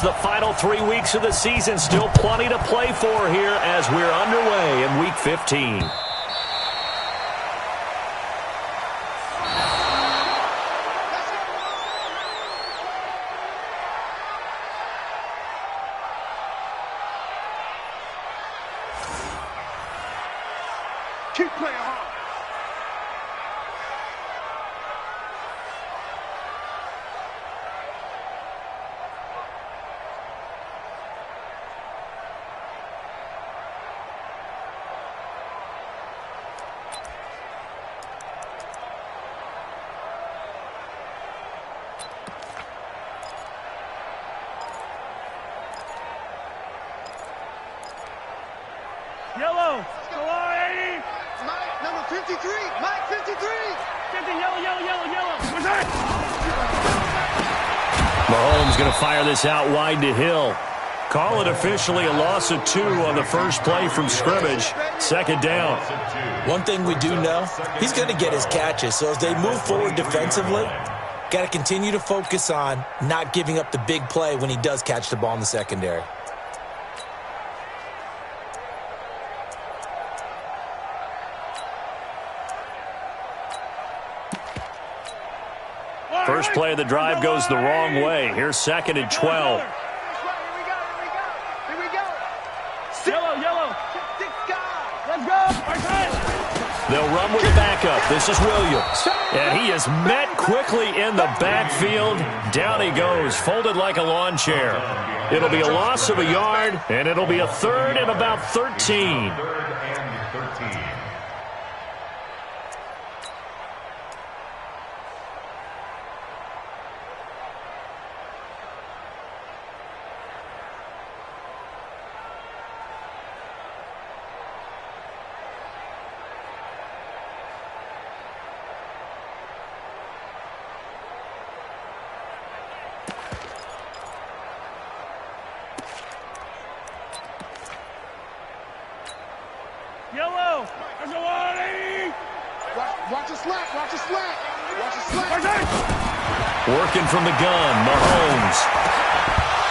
the final 3 weeks of the season. Still plenty to play for here as we're underway in Week 15. Keep playing hard. Yellow. Go on, 80. Mike, number 53. Mike, 53. 50, yellow. What's that? Mahomes going to fire this out wide to Hill. Call it officially a loss of 2 on the first play from scrimmage. Second down. One thing we do know, he's going to get his catches. So as they move forward defensively, got to continue to focus on not giving up the big play when he does catch the ball in the secondary. First play of the drive goes the wrong way. Here's 2nd and 12. Here we go. Yellow. Six guys. Let's go. They'll run with the backup. This is Williams. And he is met quickly in the backfield. Down he goes, folded like a lawn chair. It'll be a loss of a yard, and it'll be a 3rd and about 13. Yellow. Let's go on, 80. Watch the slack. Watch the slack. Working from the gun, Mahomes.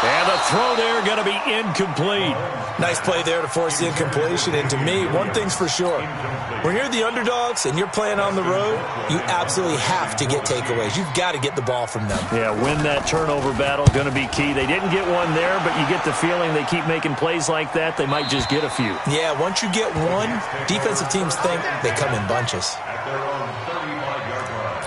And the throw there going to be incomplete. Nice play there to force the incompletion. And to me, one thing's for sure. When you're the underdogs and you're playing on the road, you absolutely have to get takeaways. You've got to get the ball from them. Yeah, win that turnover battle, going to be key. They didn't get one there, but you get the feeling they keep making plays like that, they might just get a few. Yeah, once you get one, defensive teams think they come in bunches. At their own 35-yard line.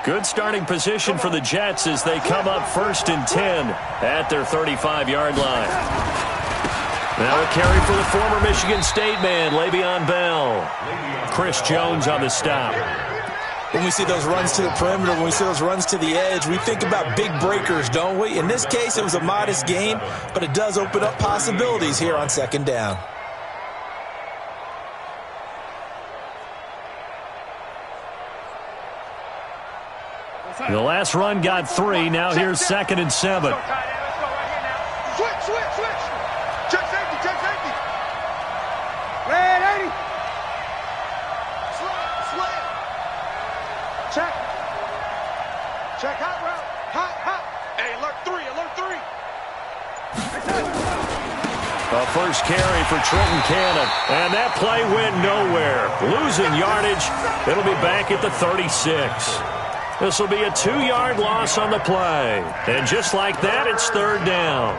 Good starting position for the Jets as they come up 1st and 10 at their 35-yard line. Now a carry for the former Michigan State man, Le'Veon Bell. Chris Jones on the stop. When we see those runs to the perimeter, when we see those runs to the edge, we think about big breakers, don't we? In this case, it was a modest gain, but it does open up possibilities here on 2nd down. The last run got 3. Now here's 2nd and 7. Switch. Check safety. Red 80. Slam. Check hot route. Hot. Hey, alert 3. A first carry for Trenton Cannon. And that play went nowhere. Losing yardage. It'll be back at the 36. This will be a 2-yard loss on the play. And just like that, it's 3rd down.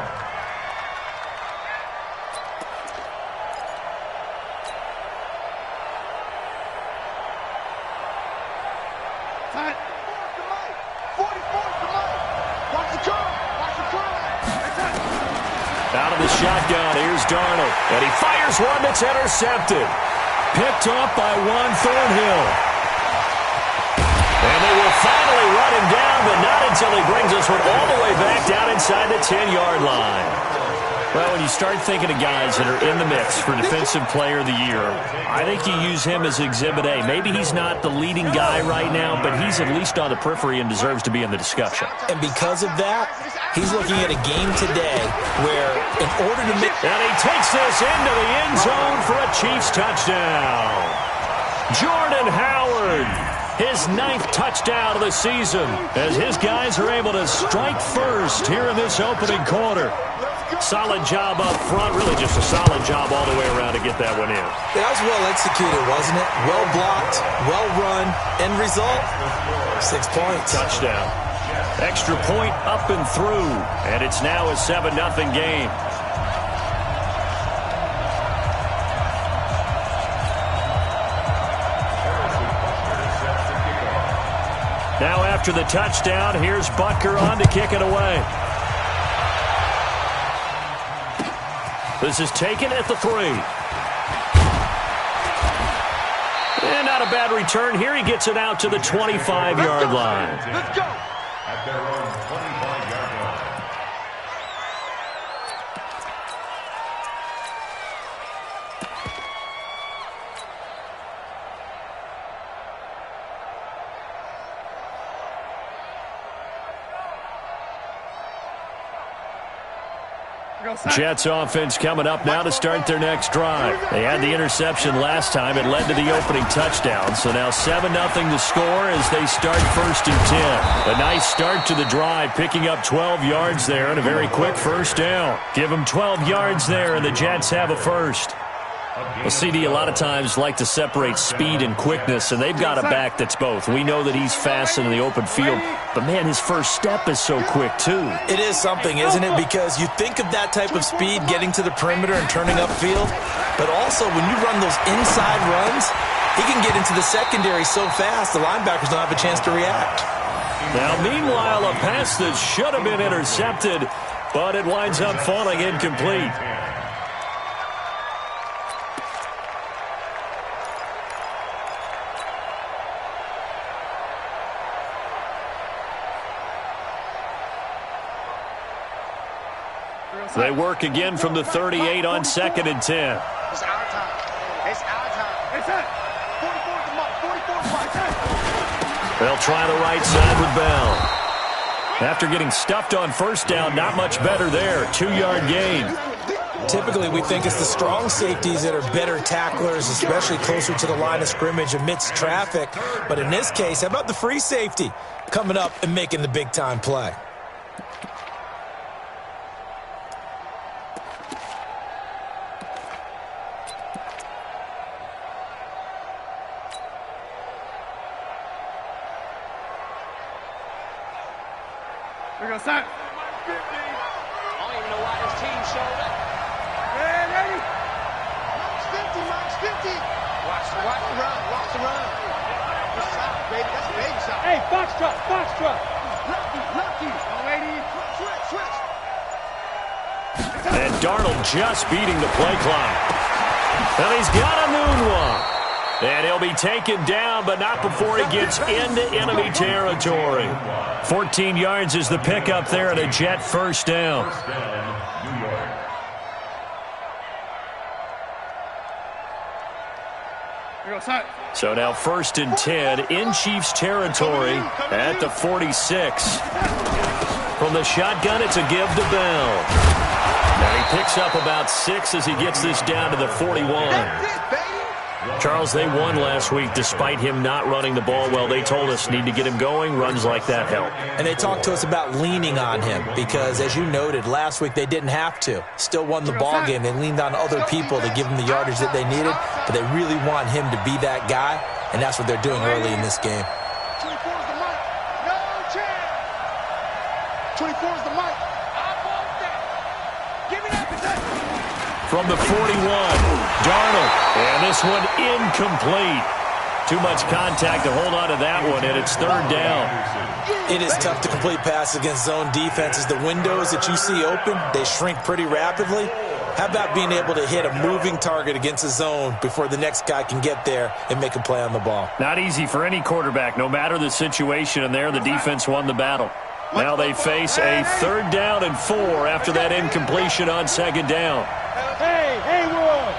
Out of the shotgun. Here's Darnold. And he fires one that's intercepted. Picked up by Juan Thornhill. And they will finally run him down, but not until he brings us one all the way back down inside the 10-yard line. Well, when you start thinking of guys that are in the mix for Defensive Player of the Year, I think you use him as Exhibit A. Maybe he's not the leading guy right now, but he's at least on the periphery and deserves to be in the discussion. And because of that, he's looking at a game today where in order to make... And he takes this into the end zone for a Chiefs touchdown. Jordan Howard, his 9th touchdown of the season, as his guys are able to strike first here in this opening quarter. Solid job up front, really just a solid job all the way around to get that one in. That was well executed, wasn't it? Well blocked, well run. End result, 6 points. Touchdown. Extra point up and through, and it's now a 7-0 game. Now after the touchdown, here's Butker on to kick it away. This is taken at the 3. And not a bad return here. He gets it out to the 25-yard line. Let's go. At their own 25-yard line. Jets offense coming up now to start their next drive. They had the interception last time. It led to the opening touchdown. So now 7-0 to score as they start 1st and 10. A nice start to the drive, picking up 12 yards there and a very quick first down. Give them 12 yards there, and the Jets have a first. Well, CD a lot of times like to separate speed and quickness, and they've got a back that's both. We know that he's fast in the open field, but, man, his first step is so quick, too. It is something, isn't it? Because you think of that type of speed getting to the perimeter and turning upfield, but also when you run those inside runs, he can get into the secondary so fast the linebackers don't have a chance to react. Now, meanwhile, a pass that should have been intercepted, but it winds up falling incomplete. They work again from the 38 on 2nd and 10. It's our time. It's our time. It's it. 44 the mark. 44 the mark. They'll try the right side with Bell. After getting stuffed on first down, not much better there. 2-yard gain. Typically, we think it's the strong safeties that are better tacklers, especially closer to the line of scrimmage amidst traffic. But in this case, how about the free safety coming up and making the big-time play? We're going to start. 50. I don't even know why this team showed up. Ready? Max 50, Max 50. Watch the run, watch the run. Good shot, baby. That's a baby shot. Hey, box truck. Lucky. Lady. Switch. And Darnold just beating the play clock. And he's got a moonwalk. And he'll be taken down, but not before he gets into enemy territory. 14 yards is the pickup there and a Jet first down. First down, New York. We're going to start. So now 1st and 10 in Chiefs territory at the 46. From the shotgun, it's a give to Bell. Now he picks up about 6 as he gets this down to the 41. That's it, baby. Charles, they won last week despite him not running the ball well. They told us need to get him going. Runs like that help. And they talked to us about leaning on him because, as you noted, last week they didn't have to. Still won the ball game. They leaned on other people to give them the yardage that they needed, but they really want him to be that guy, and that's what they're doing early in this game. 24 is the mic. No chance. 24 is the mic. I want that. Give me that possession. From the 41, Darnold. And this one incomplete. Too much contact to hold on to that one, and it's third down. It is tough to complete passes against zone defenses. The windows that you see open, they shrink pretty rapidly. How about being able to hit a moving target against a zone before the next guy can get there and make a play on the ball? Not easy for any quarterback, no matter the situation, and there the defense won the battle. Now they face a 3rd down and 4 after that incompletion on 2nd down. Hey, Haywood!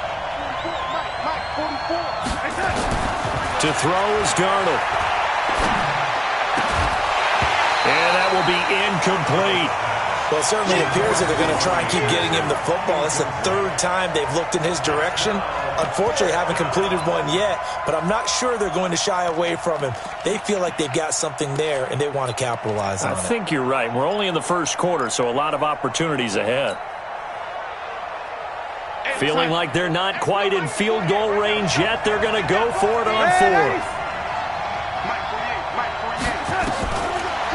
To throw is Darnold. And that will be incomplete. Well, certainly it appears that they're going to try and keep getting him the football. It's the 3rd time they've looked in his direction. Unfortunately, haven't completed one yet, but I'm not sure they're going to shy away from him. They feel like they've got something there, and they want to capitalize on it. I think you're right. We're only in the 1st quarter, so a lot of opportunities ahead. Feeling like they're not quite in field goal range yet. They're going to go for it on 4th.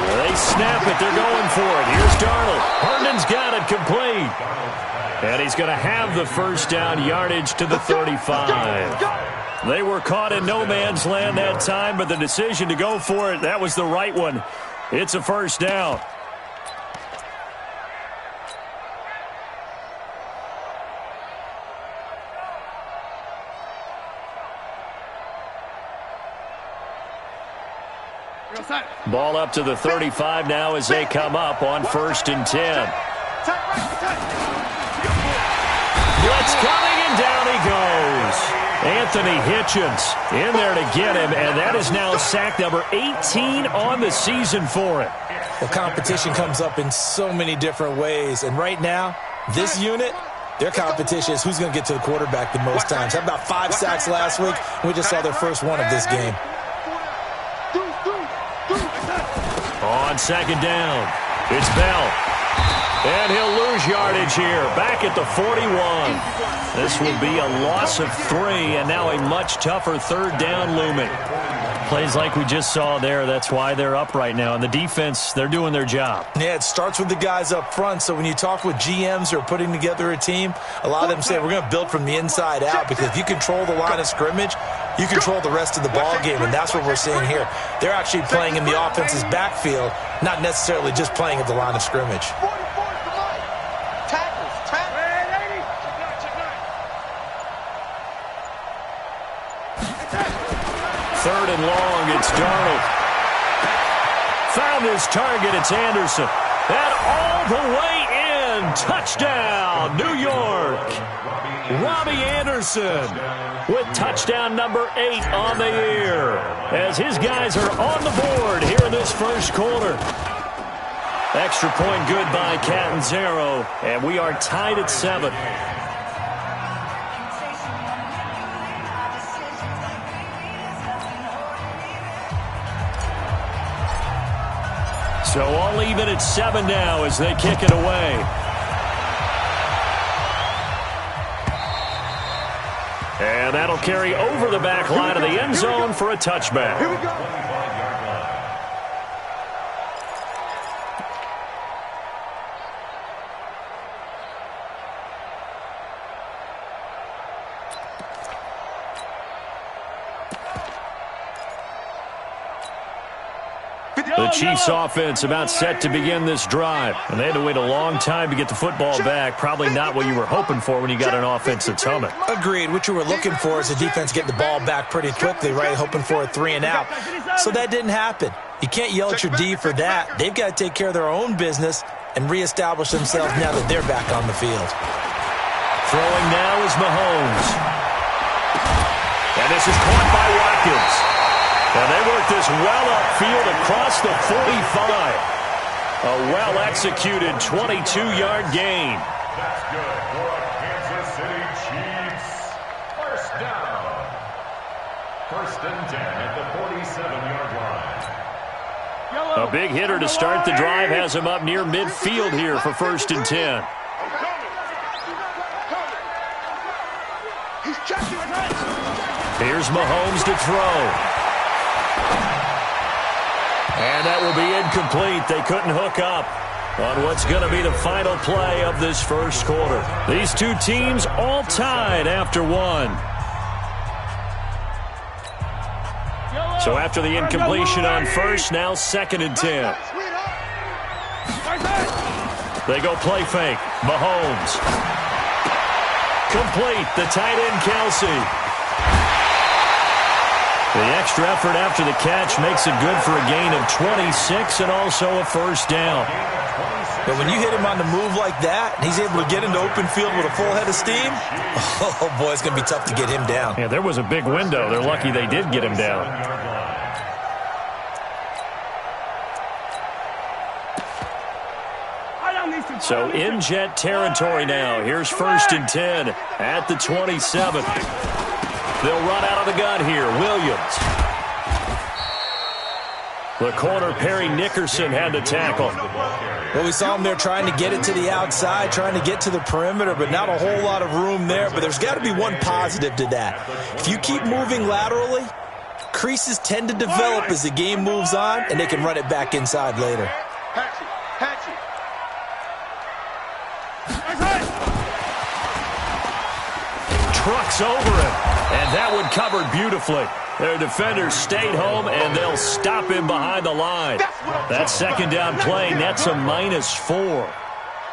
They snap it. They're going for it. Here's Darnold. Herndon's got it complete. And he's going to have the 1st down, yardage to the 35. They were caught in no man's land that time, but the decision to go for it, that was the right one. It's a 1st down. Ball up to the 35 now as they come up on 1st and 10. Blitz coming, and down he goes. Anthony Hitchens in there to get him, and that is now sack number 18 on the season for him. Well, competition comes up in so many different ways, and right now, this unit, their competition is who's going to get to the quarterback the most times. Had about 5 sacks last week, and we just saw their first one of this game. On 2nd down, it's Bell. And he'll lose yardage here, back at the 41. This will be a loss of 3, and now a much tougher 3rd down looming. Plays like we just saw there, that's why they're up right now. And the defense, they're doing their job. Yeah, it starts with the guys up front. So when you talk with GMs who are putting together a team, a lot of them say we're going to build from the inside out, because if you control the line of scrimmage, you control the rest of the ball game, and that's what we're seeing here. They're actually playing in the offense's backfield, not necessarily just playing at the line of scrimmage. Third and long, it's Darnold. Found his target, it's Anderson. And all the way in, touchdown, New York. Robbie Anderson with touchdown number 8 on the year, as his guys are on the board here in this 1st quarter. Extra point good by Catanzaro, and we are tied at 7. So all even at 7 now as they kick it away. And that'll carry over the back line of the end zone for a touchback. Here we go. The Chiefs offense about set to begin this drive. And they had to wait a long time to get the football back. Probably not what you were hoping for when you got an offense that's humming. Agreed. What you were looking for is the defense getting the ball back pretty quickly, right? Hoping for a 3 and out. So that didn't happen. You can't yell at your D for that. They've got to take care of their own business and reestablish themselves now that they're back on the field. Throwing now is Mahomes. And this is caught by Watkins. And they work this well upfield across the 45. A well-executed 22-yard gain. That's good for a Kansas City Chiefs. 1st down. 1st and 10 at the 47-yard line. A big hitter to start the drive has him up near midfield here for 1st and 10. Here's Mahomes to throw. And that will be incomplete. They couldn't hook up on what's going to be the final play of this 1st quarter. These two teams all tied after 1. So after the incompletion on first, now 2nd and 10. They go play fake. Mahomes. Complete. The tight end, Kelsey. The extra effort after the catch makes it good for a gain of 26 and also a first down. But when you hit him on the move like that, and he's able to get into open field with a full head of steam, oh, boy, it's going to be tough to get him down. Yeah, there was a big window. They're lucky they did get him down. So in Jet territory now. Here's 1st and 10 at the 27th. They'll run out of the gun here. Williams. The corner, Perry Nickerson, had the tackle. Well, we saw him there trying to get it to the outside, trying to get to the perimeter, but not a whole lot of room there. But there's got to be one positive to that. If you keep moving laterally, creases tend to develop as the game moves on, and they can run it back inside later. Trucks over him, and that one covered beautifully. Their defenders stayed home, and they'll stop him behind the line. That 2nd down play nets a -4.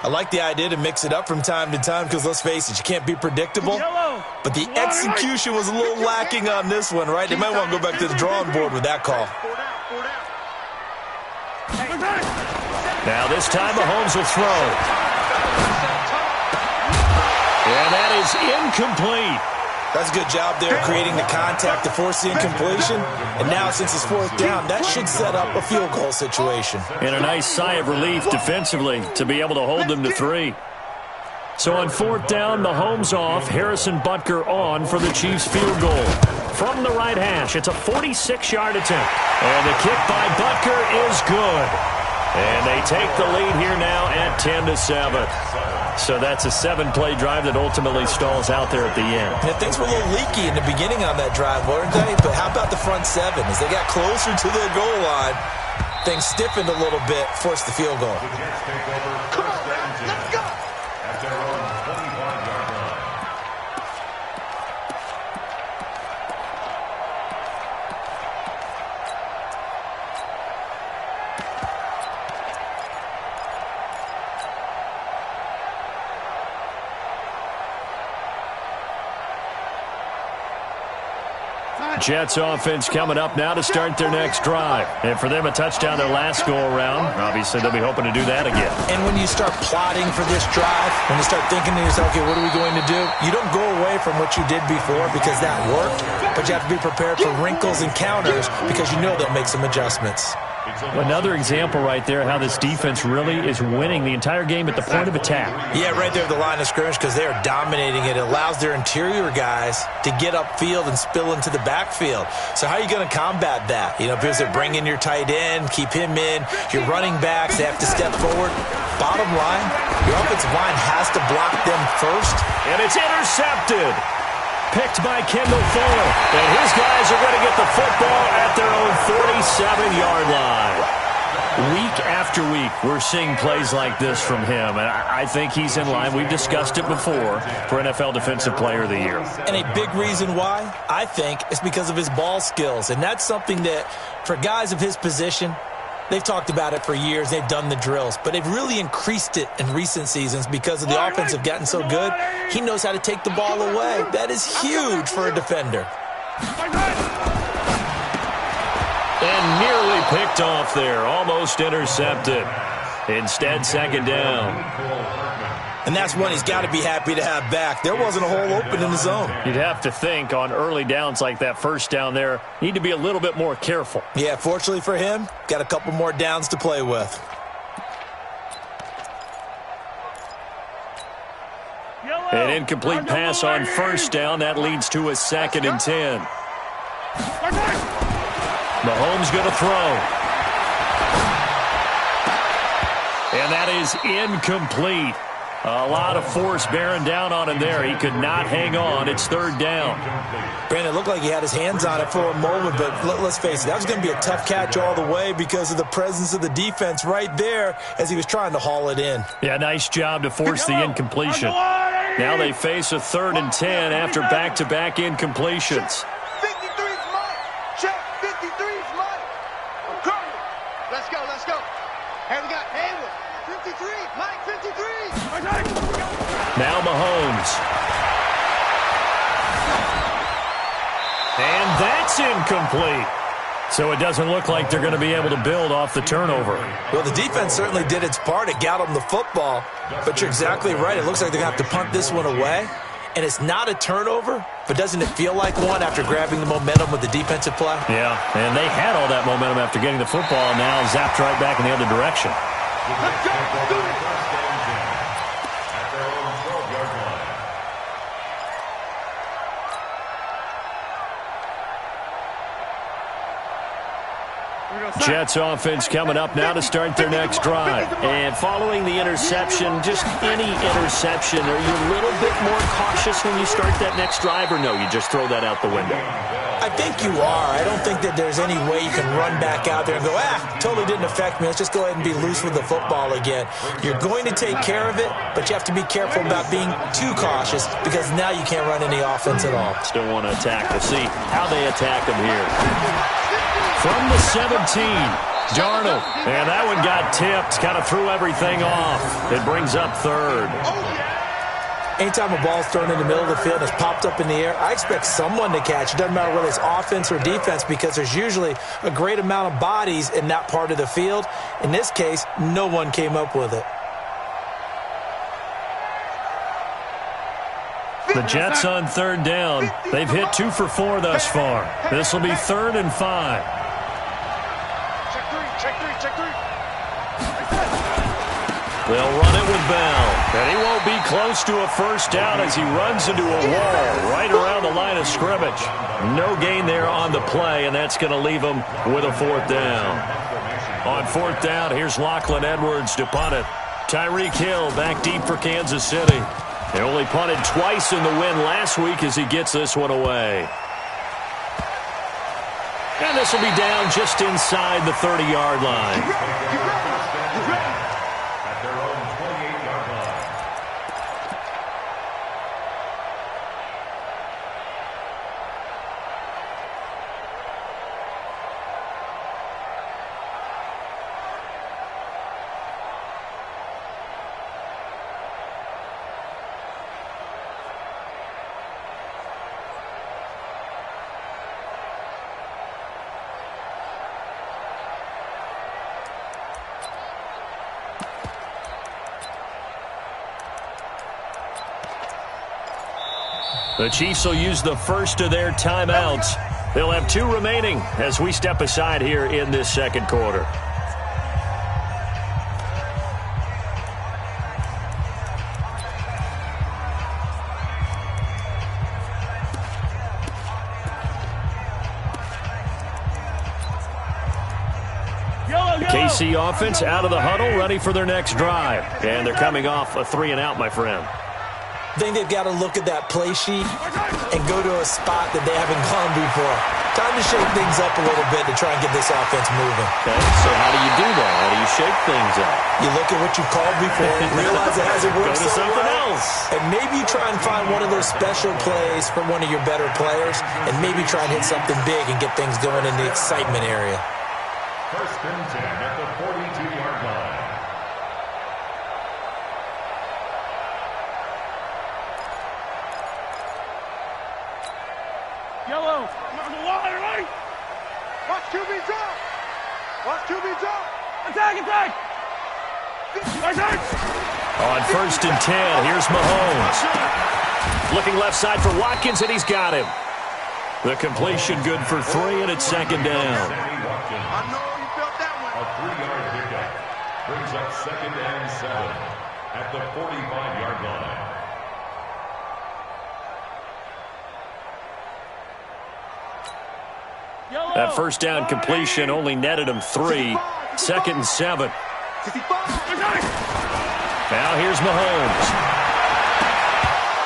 I like the idea to mix it up from time to time because, let's face it, you can't be predictable. But the execution was a little lacking on this one, right? They might want to go back to the drawing board with that call. Now this time Mahomes will throw. And that is incomplete. That's a good job there creating the contact to force the incompletion. And now, since it's 4th down, that should set up a field goal situation. And a nice sigh of relief defensively to be able to hold them to 3. So on 4th down, Mahomes off, Harrison Butker on for the Chiefs field goal. From the right hash, it's a 46-yard attempt. And the kick by Butker is good. And they take the lead here now at 10-7. So that's a 7-play drive that ultimately stalls out there at the end. Yeah, things were a little leaky in the beginning on that drive, weren't they? But how about the front 7? As they got closer to the goal line, things stiffened a little bit, forced the field goal. Come on, let's go. At their own 25-yard line. Jets offense coming up now to start their next drive. And for them, a touchdown their last go-around. Obviously, they'll be hoping to do that again. And when you start plotting for this drive, when you start thinking to yourself, okay, what are we going to do? You don't go away from what you did before because that worked, but you have to be prepared for wrinkles and counters because you know they'll make some adjustments. Another example right there how this defense really is winning the entire game at the point of attack. Yeah, right there at the line of scrimmage because they are dominating it. It allows their interior guys to get upfield and spill into the backfield. So how are you going to combat that? You know, because they bring in your tight end, keep him in. Your running backs, they have to step forward. Bottom line, your offensive line has to block them first. And it's intercepted. Picked by Kendall Fuller. And his guys are going to get the football at their own 47-yard line. Week after week, we're seeing plays like this from him. And I think he's in line. We've discussed it before for NFL Defensive Player of the Year. And a big reason why, I think, is because of his ball skills. And that's something that, for guys of his position, they've talked about it for years. They've done the drills. But they've really increased it in recent seasons because of the offense have gotten so good. He knows how to take the ball away. That is huge for a defender. And nearly picked off there. Almost intercepted. Instead, 2nd down. And that's one he's got to be happy to have back. There wasn't a hole open in the zone. You'd have to think on early downs like that first down there, need to be a little bit more careful. Yeah, fortunately for him, got a couple more downs to play with. An incomplete pass on first down. That leads to a 2nd and 10. Mahomes going to throw. And that is incomplete. A lot of force bearing down on him there. He could not hang on. It's 3rd down. Brandon, it looked like he had his hands on it for a moment, but let's face it, that was going to be a tough catch all the way because of the presence of the defense right there as he was trying to haul it in. Yeah, nice job to force the incompletion. Now they face a 3rd and 10 after back-to-back incompletions. 53's mine. Check 53. That's incomplete. So it doesn't look like they're going to be able to build off the turnover. Well, the defense certainly did its part. It got them the football. But you're exactly right. It looks like they're going to have to punt this one away. And it's not a turnover, but doesn't it feel like one after grabbing the momentum with the defensive play? Yeah, and they had all that momentum after getting the football, and now zapped right back in the other direction. Jets offense coming up now to start their next drive. And following the interception, just any interception, are you a little bit more cautious when you start that next drive, or no, you just throw that out the window? I think you are. I don't think that there's any way you can run back out there and go, totally didn't affect me. Let's just go ahead and be loose with the football again. You're going to take care of it, but you have to be careful about being too cautious because now you can't run any offense at all. Still want to attack. We'll see how they attack them here. From the 17, Darnold. And that one got tipped. Kind of threw everything off. It brings up third. Anytime a ball's thrown in the middle of the field and it's popped up in the air, I expect someone to catch. It doesn't matter whether it's offense or defense because there's usually a great amount of bodies in that part of the field. In this case, no one came up with it. The Jets on third down. They've hit 2 for 4 thus far. This will be 3rd and 5. Check three. They'll run it with Bell. And he won't be close to a first down as he runs into a wall right around the line of scrimmage. No gain there on the play, and that's going to leave him with a 4th down. On 4th down, here's Lachlan Edwards to punt it. Tyreek Hill back deep for Kansas City. They only punted twice in the win last week as he gets this one away. And this will be down just inside the 30-yard line. The Chiefs will use the first of their timeouts. They'll have 2 remaining as we step aside here in this second quarter. KC offense out of the huddle, ready for their next drive. And they're coming off a 3-and-out, my friend. I think they've got to look at that play sheet and go to a spot that they haven't gone before. Time to shake things up a little bit to try and get this offense moving. Okay, so how do you do that? How do you shake things up? You look at what you've called before, realize it hasn't worked Go to so something well, else. and maybe you try and find one of those special plays from one of your better players, and maybe try and hit something big and get things going in the excitement area. 1st and 10 at the 42-yard line. Yellow. Right. Watch QB drop. Watch QB drop. Attack. On 1st and 10, here's Mahomes. Looking left side for Watkins, and he's got him. The completion good for 3, and it's 2nd down. I know you felt that one. A 3-yard pickup brings up 2nd and 7 at the 45-yard line. That first down completion only netted him 3. 2nd and 7. 65. Now here's Mahomes.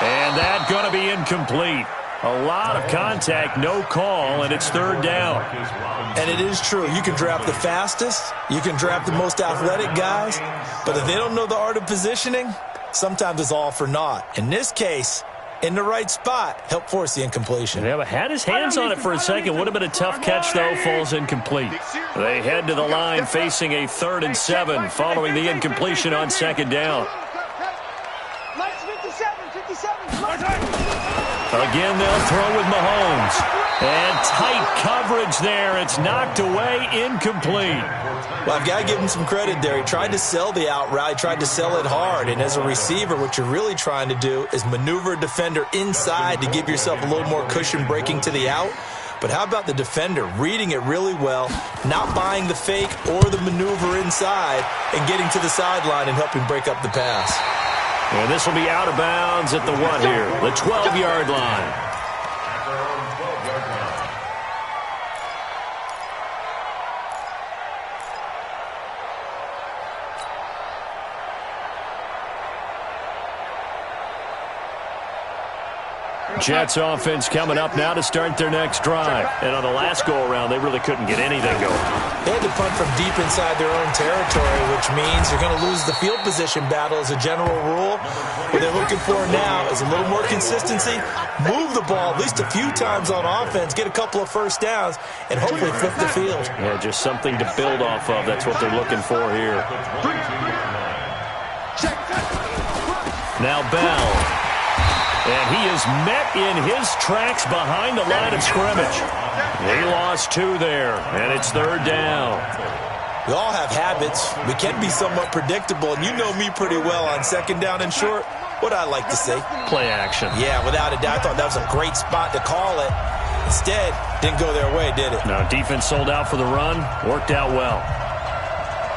And that going to be incomplete. A lot of contact, no call, and it's 3rd down. And it is true. You can draft the fastest. You can draft the most athletic guys. But if they don't know the art of positioning, sometimes it's all for naught. In this case, in the right spot, help force the incompletion. Yeah, but had his hands on it for a second. Would have been a tough catch, though. Falls incomplete. They head to the line facing a 3rd and 7 following the incompletion on 2nd down. Lights 57. Again, they'll throw with Mahomes. And tight coverage there. It's knocked away, incomplete. Well, I've got to give him some credit there. He tried to sell the out route. He tried to sell it hard. And as a receiver, what you're really trying to do is maneuver a defender inside to give yourself a little more cushion breaking to the out. But how about the defender reading it really well, not buying the fake or the maneuver inside, and getting to the sideline and helping break up the pass. And this will be out of bounds at the what here? The 12-yard line. Jets offense coming up now to start their next drive. And on the last go-around, they really couldn't get anything going. They had to punt from deep inside their own territory, which means you're going to lose the field position battle as a general rule. What they're looking for now is a little more consistency, move the ball at least a few times on offense, get a couple of first downs, and hopefully flip the field. Yeah, just something to build off of. That's what they're looking for here. Now Bell. And he is met in his tracks behind the line of scrimmage. He lost 2 there, and it's 3rd down. We all have habits. We can be somewhat predictable, and you know me pretty well on 2nd down and short. What I like to say? Play action. Yeah, without a doubt. I thought that was a great spot to call it. Instead, didn't go their way, did it? No, defense sold out for the run. Worked out well.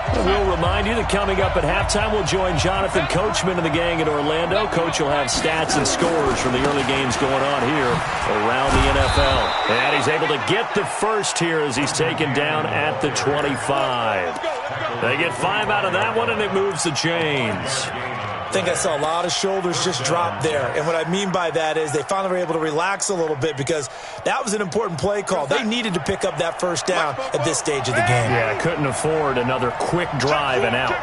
We'll remind you that coming up at halftime, we'll join Jonathan Coachman and the gang in Orlando. Coach will have stats and scores from the early games going on here around the NFL. And he's able to get the first here as he's taken down at the 25. They get 5 out of that one, and it moves the chains. I think I saw a lot of shoulders just drop there. And what I mean by that is they finally were able to relax a little bit because that was an important play call. They needed to pick up that first down at this stage of the game. Yeah, couldn't afford another quick drive and out.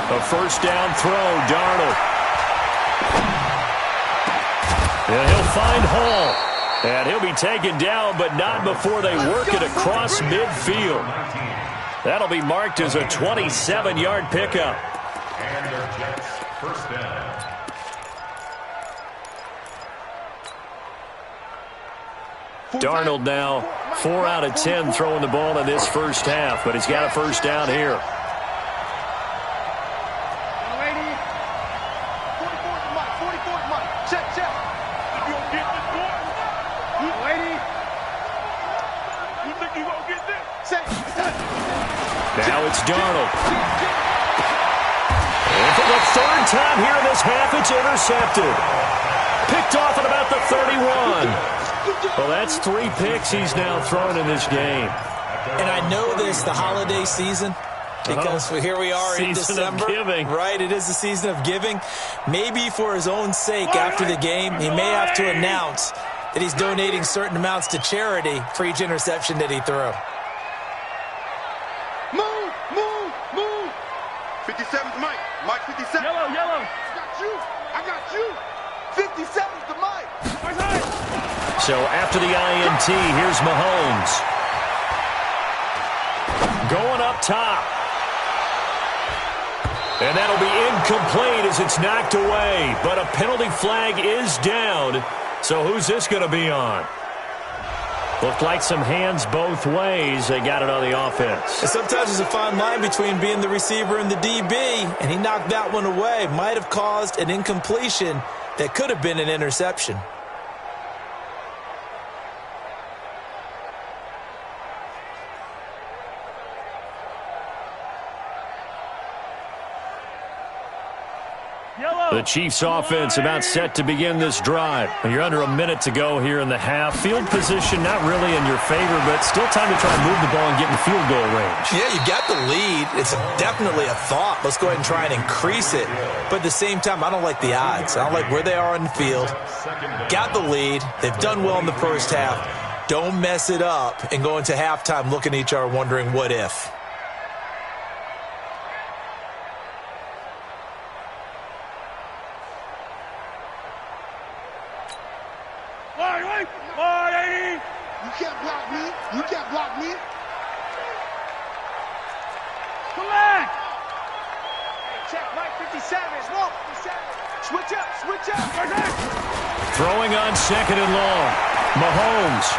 A first down throw, Darnold. And he'll find Hall. And he'll be taken down, but not before they work it across midfield. That'll be marked as a 27-yard pickup. And their Jets first down. Darnold now 4 out of 10 throwing the ball in this first half, but he's got a first down here. Now it's Darnold. And for the 3rd time here in this half, it's intercepted. Picked off at about the 31. Well, that's 3 picks he's now thrown in this game. And I know this, the holiday season, because here we are in December. Right, it is the season of giving. Maybe for his own sake after the game, he may have to announce that he's donating certain amounts to charity for each interception that he threw. 57's Mike. Mike 57. Yellow. I got you. 57's the Mike. So after the INT, here's Mahomes. Going up top. And that'll be incomplete as it's knocked away. But a penalty flag is down. So who's this going to be on? Looked like some hands both ways. They got it on the offense. And sometimes there's a fine line between being the receiver and the DB, and he knocked that one away. Might have caused an incompletion that could have been an interception. The Chiefs offense about set to begin this drive. You're under a minute to go here in the half. Field position not really in your favor, but still time to try and move the ball and get in field goal range. Yeah, you got the lead. It's definitely a thought. Let's go ahead and try and increase it. But at the same time, I don't like the odds. I don't like where they are on the field. Got the lead. They've done well in the first half. Don't mess it up and go into halftime looking at each other wondering what if. You can't block me. You can't block me. Come back. check, right 57. Smoke, 57. Switch up, switch up. Throwing on second and long. Mahomes.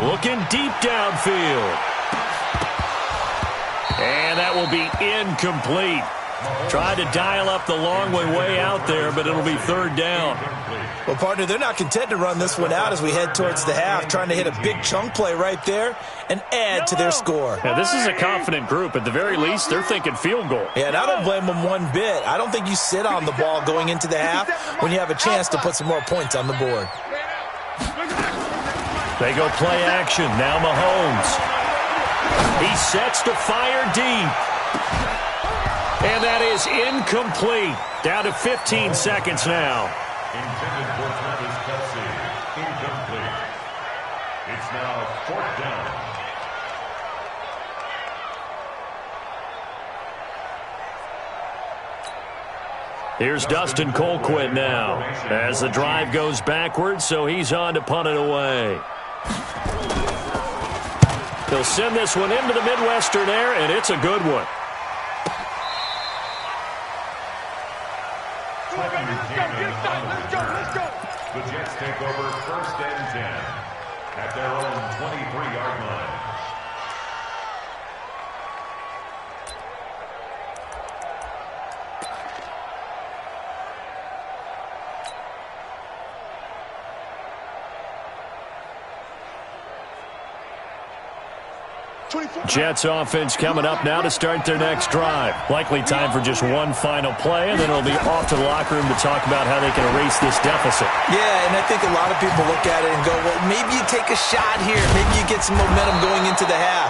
Looking deep downfield. And that will be incomplete. Tried to dial up the long way out there, but it'll be third down. Well, partner, they're not content to run this one out as we head towards the half, trying to hit a big chunk play right there and add to their score. Yeah, this is a confident group. At the very least, they're thinking field goal. Yeah, and I don't blame them one bit. I don't think you sit on the ball going into the half when you have a chance to put some more points on the board. They go play action. Now Mahomes. He sets to fire deep. And that is incomplete. Down to 15 seconds now. Intended for Travis Kelce. Incomplete. It's now fourth down. Here's Dustin Colquitt now as the drive goes backwards, so he's on to punt it away. He'll send this one into the Midwestern air, and it's a good one. The Jets take over first and 10 at their own 23-yard line. Jets offense coming up now to start their next drive. Likely time for just one final play, and then it'll be off to the locker room to talk about how they can erase this deficit. Yeah, and I think a lot of people look at it and go, well, maybe you take a shot here. Maybe you get some momentum going into the half.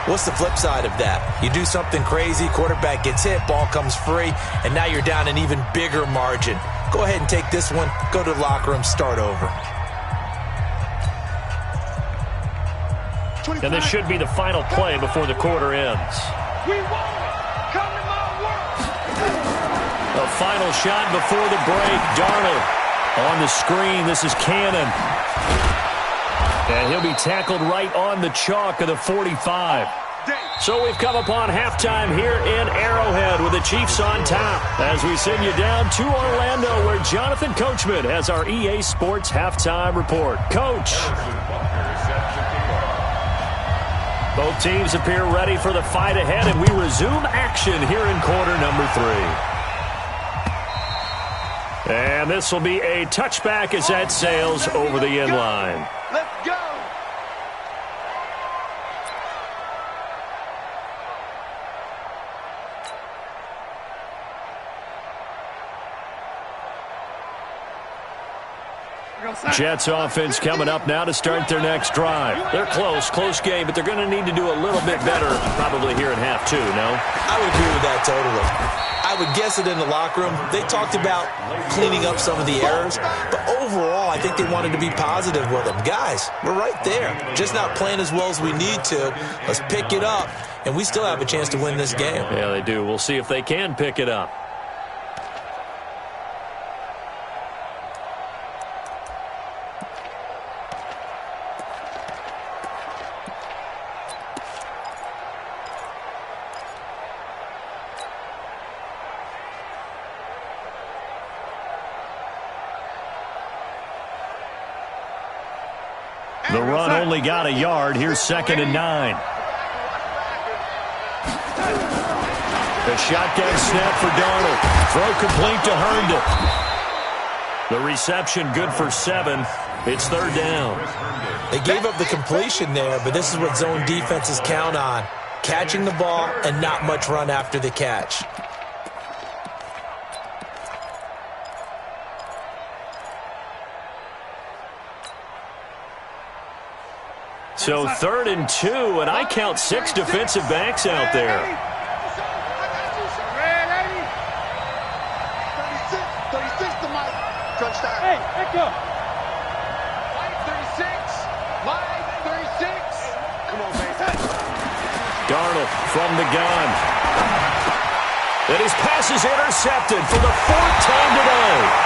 What's the flip side of that? You do something crazy, quarterback gets hit, ball comes free, and now you're down an even bigger margin. Go ahead and take this one, go to the locker room, start over. And this should be the final play before the quarter ends. We won it. Come to my world. A final shot before the break. Darnold on the screen. This is Cannon. And he'll be tackled right on the chalk of the 45. So we've come upon halftime here in Arrowhead with the Chiefs on top as we send you down to Orlando where Jonathan Coachman has our EA Sports halftime report. Coach. Both teams appear ready for the fight ahead, and we resume action here in quarter number 3. And this will be a touchback as that sails over the end line. Let's go. Jets offense coming up now to start their next drive. They're close game, but they're going to need to do a little bit better probably here in half two, no? I would agree with that totally. I would guess it in the locker room. They talked about cleaning up some of the errors, but overall, I think they wanted to be positive with them. Guys, we're right there. Just not playing as well as we need to. Let's pick it up, and we still have a chance to win this game. Yeah, they do. We'll see if they can pick it up. The run only got a yard. Here's 2nd and 9. The shotgun snap for Darnold. Throw complete to Herndon. The reception good for 7. It's 3rd down. They gave up the completion there, but this is what zone defenses count on. Catching the ball and not much run after the catch. So 3rd and 2, and I count 6 defensive backs out there. 36 to Mike. Touchdown. Hey, let go. Mike 36. Mike 36. Come on, baby. Darnold from the gun. And his pass is intercepted for the 4th time today.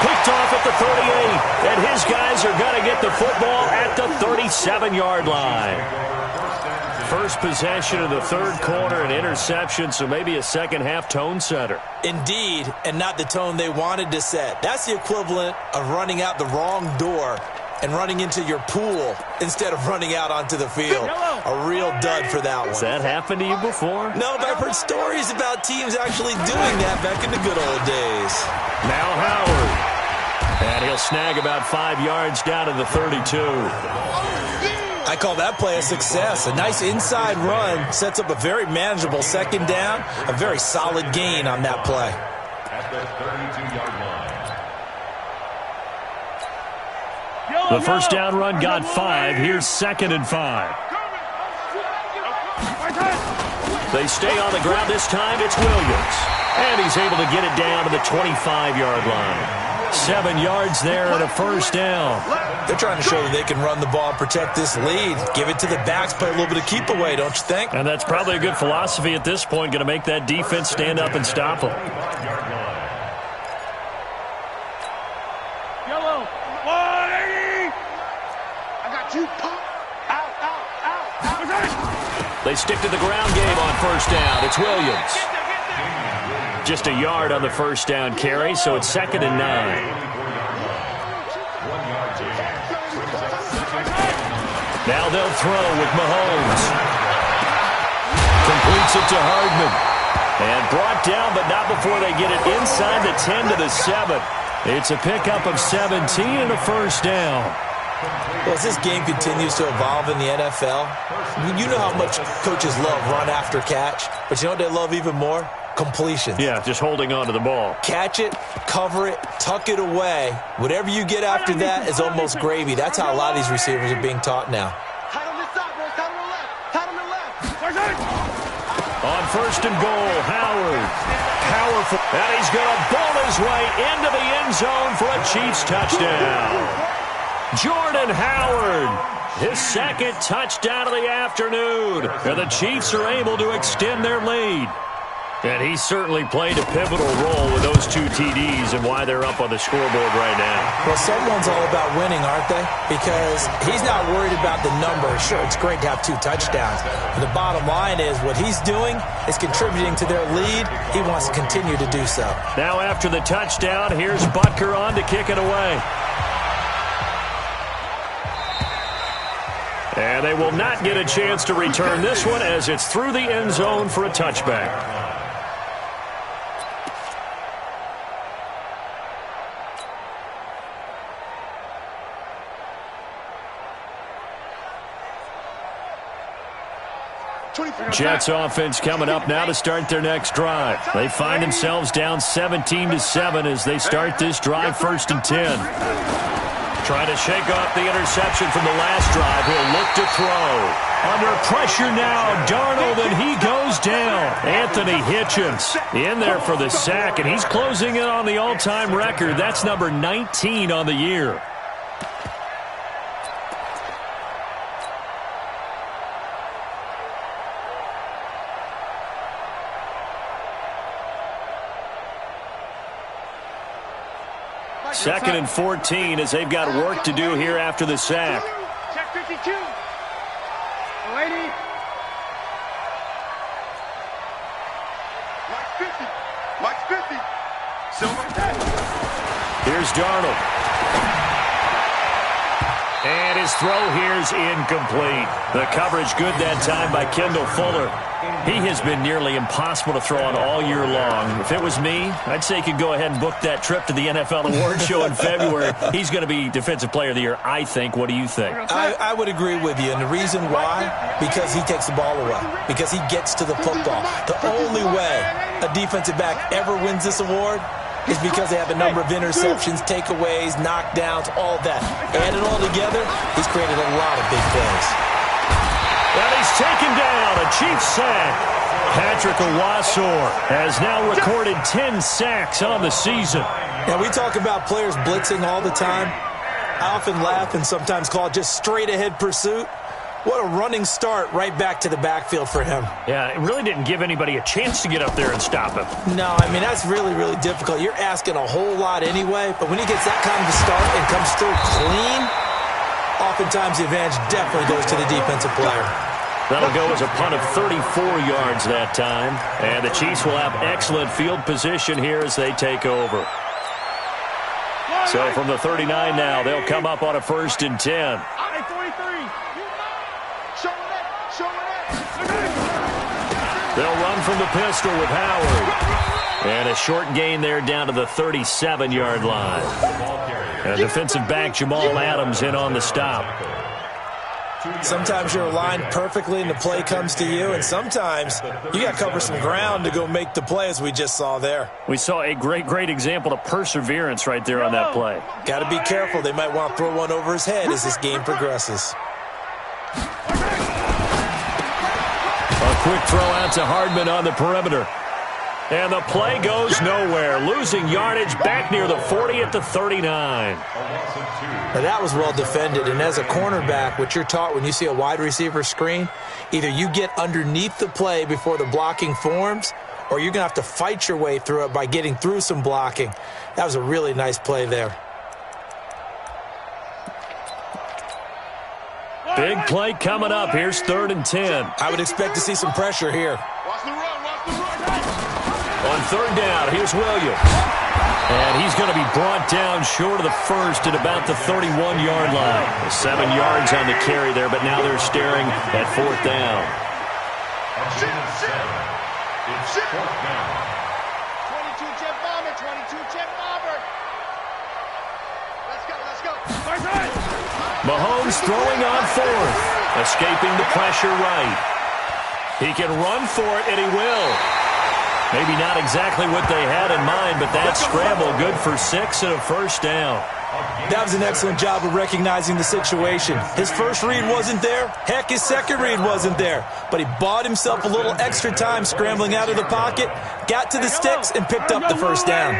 Picked off at the 38, and his guys are going to get the football at the 37-yard line. first possession of the third quarter, an interception, so maybe a second-half tone setter. Indeed, and not the tone they wanted to set. That's the equivalent of running out the wrong door and running into your pool instead of running out onto the field. A real dud for that one. Has that happened to you before? No, but I've heard stories about teams actually doing that back in the good old days. Now Howard. And he'll snag about 5 yards down to the 32. I call that play a success. A nice inside run sets up a very manageable second down. A very solid gain on that play. At the 32-yard line. The first down run got 5. Here's 2nd and 5. They stay on the ground this time. It's Williams. And he's able to get it down to the 25-yard line. 7 yards there and a first down. They're trying to show that they can run the ball and protect this lead. Give it to the backs, play a little bit of keep away, don't you think? And that's probably a good philosophy at this point, going to make that defense stand up and stop them. Yellow. 180. I got you. Pop. Out. They stick to the ground game on first down. It's Williams. Just a yard on the first down carry, so it's 2nd and 9. Now they'll throw with Mahomes. Completes it to Hardman. And brought down, but not before they get it inside the 10 to the 7. It's a pickup of 17 and a first down. Well, as this game continues to evolve in the NFL, you know how much coaches love run after catch, but you know what they love even more? Completions. Yeah, just holding on to the ball. Catch it, cover it, tuck it away. Whatever you get after that is almost gravy. That's how a lot of these receivers are being taught now. Tight on this side, bro. Tight on the left. Tight on the left. On first and goal, Howard. Powerful. And he's going to ball his way into the end zone for a Chiefs touchdown. Jordan Howard, his second touchdown of the afternoon. And the Chiefs are able to extend their lead. And he certainly played a pivotal role with those 2 TDs and why they're up on the scoreboard right now. Well, someone's all about winning, aren't they? Because he's not worried about the number. Sure, it's great to have 2 touchdowns. But the bottom line is what he's doing is contributing to their lead. He wants to continue to do so. Now after the touchdown, here's Butker on to kick it away. And they will not get a chance to return this one as it's through the end zone for a touchback. Jets offense coming up now to start their next drive. They find themselves down 17-7 as they start this drive 1st and 10. Trying to shake off the interception from the last drive. He'll look to throw. Under pressure now, Darnold, and he goes down. Anthony Hitchens in there for the sack, and he's closing in on the all-time record. That's number 19 on the year. Second and 14 as they've got work to do here after the sack. Check 52. 180. Watch 50. Silver. Here's Darnold. And his throw here's incomplete. The coverage good that time by Kendall Fuller. He has been nearly impossible to throw on all year long. If it was me, I'd say he could go ahead and book that trip to the NFL Awards show in February. He's going to be Defensive Player of the Year, I think. What do you think? I would agree with you, and the reason why, because he takes the ball away, because he gets to the football. The only way a defensive back ever wins this award is because they have a number of interceptions, takeaways, knockdowns, all that. Add it all together, he's created a lot of big plays. And he's taken down, a Chiefs sack. Patrick Owasor has now recorded 10 sacks on the season. Now, we talk about players blitzing all the time. I often laugh and sometimes call it just straight-ahead pursuit. What a running start right back to the backfield for him. Yeah, it really didn't give anybody a chance to get up there and stop him. No, I mean, that's really, really difficult. You're asking a whole lot anyway, but when he gets that kind of a start and comes through clean, oftentimes the advantage definitely goes to the defensive player. That'll go as a punt of 34 yards that time. And the Chiefs will have excellent field position here as they take over. So from the 39 now, they'll come up on a 1st and 10. They'll run from the pistol with Howard. And a short gain there down to the 37-yard line. And defensive back Jamal Adams in on the stop. Sometimes you're aligned perfectly and the play comes to you, and sometimes you got to cover some ground to go make the play, as we just saw there. We saw a great example of perseverance right there on that play. Got to be careful. They might want to throw one over his head as this game progresses. A quick throw out to Hardman on the perimeter. And the play goes nowhere. Losing yardage back near the 40 at the 39. Now that was well defended, and as a cornerback, what you're taught when you see a wide receiver screen, either you get underneath the play before the blocking forms, or you're going to have to fight your way through it by getting through some blocking. That was a really nice play there. Big play coming up. Here's 3rd and 10. I would expect to see some pressure here. On 3rd down, here's Williams. And he's going to be brought down short of the first at about the 31-yard line. 7 yards on the carry there, but now they're staring at 4th down. It's 4th down. 22 jet bomber, 22 jet bomber. Let's go. Mahomes throwing on 4th. Escaping the pressure right. He can run for it, and he will. Maybe not exactly what they had in mind, but that scramble good for 6 and a 1st down. That was an excellent job of recognizing the situation. His first read wasn't there. Heck, his second read wasn't there. But he bought himself a little extra time scrambling out of the pocket, got to the sticks, and picked up the 1st down.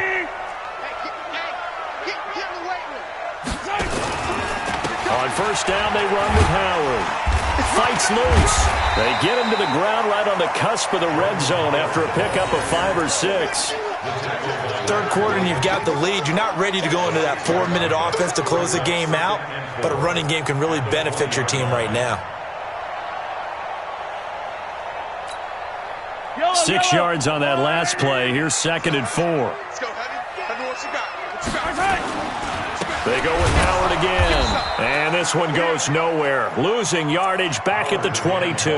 On 1st down, they run with Howard. Fights loose. They get him to the ground right on the cusp of the red zone after a pickup of 5 or 6. 3rd quarter and you've got the lead. You're not ready to go into that 4-minute offense to close the game out, but a running game can really benefit your team right now. 6 yards on that last play. Here's 2nd and 4. Let's go, Heavy, what you got? They go with Howard again. And this one goes nowhere. Losing yardage back at the 22.